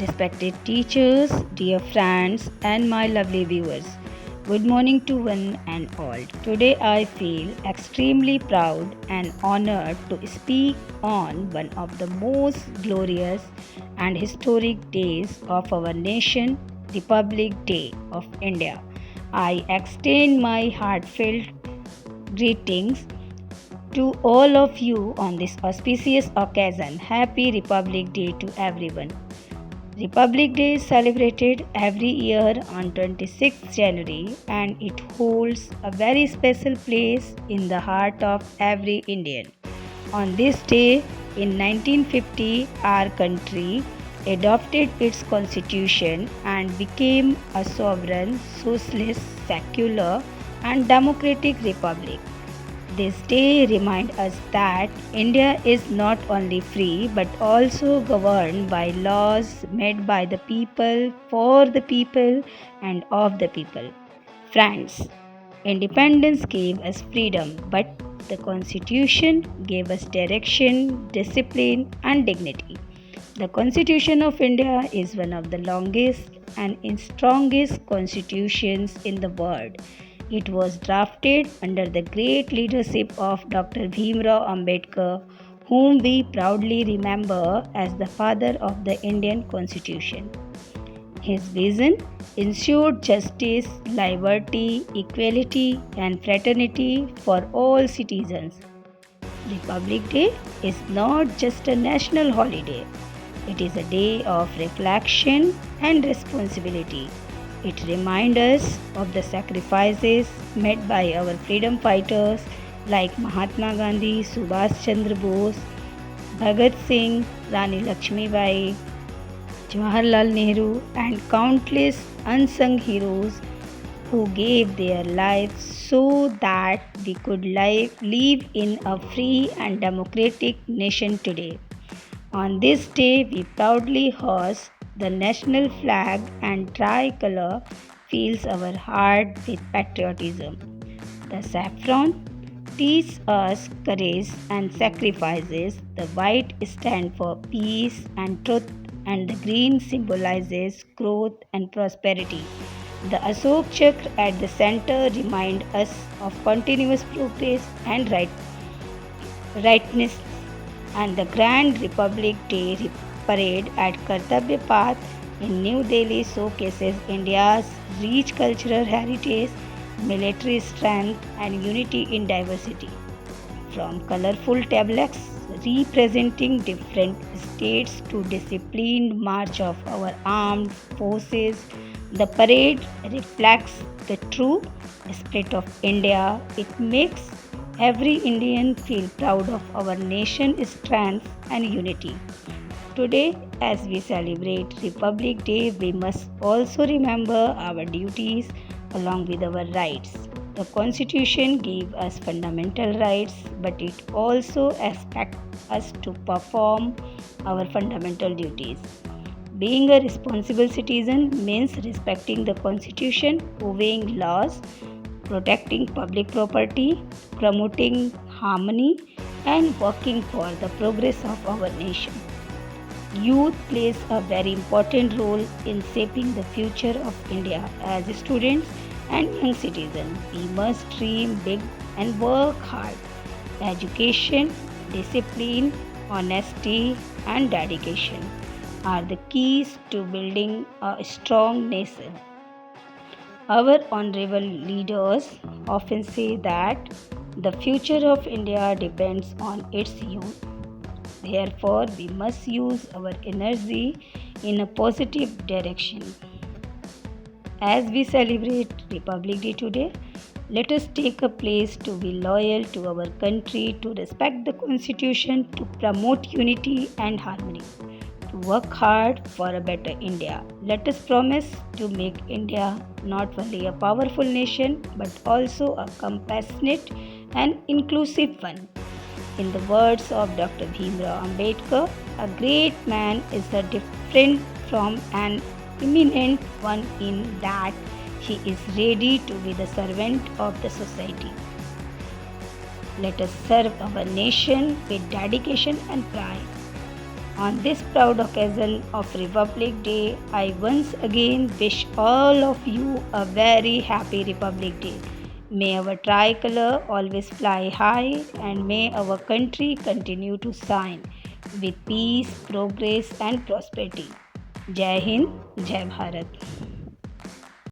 respected teachers, dear friends, and my lovely viewers. Good morning to one and all. Today I feel extremely proud and honored to speak on one of the most glorious and historic days of our nation, Republic Day of India. I extend my heartfelt greetings to all of you on this auspicious occasion. Happy Republic Day to everyone. Republic Day is celebrated every year on 26th January and it holds a very special place in the heart of every Indian. On this day in 1950, our country adopted its constitution and became a sovereign, socialist, secular, and democratic republic. This day reminds us that India is not only free but also governed by laws made by the people, for the people, and of the people. Friends, independence gave us freedom, but the Constitution gave us direction, discipline, and dignity. The Constitution of India is one of the longest and strongest constitutions in the world. It was drafted under the great leadership of Dr. Bhimrao Ambedkar, whom we proudly remember as the father of the Indian Constitution. His vision ensured justice, liberty, equality, and fraternity for all citizens. Republic Day is not just a national holiday, it is a day of reflection and responsibility. It reminds us of the sacrifices made by our freedom fighters like Mahatma Gandhi, Subhash Chandra Bose, Bhagat Singh, Rani Lakshmibai, Jawaharlal Nehru, and countless unsung heroes who gave their lives so that we could live in a free and democratic nation today. On this day, we proudly hoist the national flag and tricolor fills our heart with patriotism. The saffron teaches us courage and sacrifices. The white stands for peace and truth, and the green symbolizes growth and prosperity. The Ashok Chakra at the center reminds us of continuous progress and rightness, and the Grand Republic Day parade at Kartavya Path in New Delhi showcases India's rich cultural heritage, military strength, and unity in diversity. From colorful tablets representing different states to disciplined march of our armed forces, the parade reflects the true spirit of India. It makes every Indian feel proud of our nation's strength and unity. Today, as we celebrate Republic Day, we must also remember our duties along with our rights. The Constitution gave us fundamental rights, but it also expects us to perform our fundamental duties. Being a responsible citizen means respecting the Constitution, obeying laws, protecting public property, promoting harmony, and working for the progress of our nation. Youth plays a very important role in shaping the future of India. As students and young citizens, we must dream big and work hard. Education, discipline, honesty, and dedication are the keys to building a strong nation. Our honorable leaders often say that the future of India depends on its youth. Therefore, we must use our energy in a positive direction. As we celebrate Republic Day today, let us take a place to be loyal to our country, to respect the Constitution, to promote unity and harmony, to work hard for a better India. Let us promise to make India not only a powerful nation but also a compassionate and inclusive one. In the words of Dr. Bhimrao Ambedkar, a great man is a different from an eminent one in that he is ready to be the servant of the society. Let us serve our nation with dedication and pride. On this proud occasion of Republic Day, I once again wish all of you a very happy Republic Day. May our tricolor always fly high and may our country continue to shine with peace, progress, and prosperity. Jai Hind, Jai Bharat.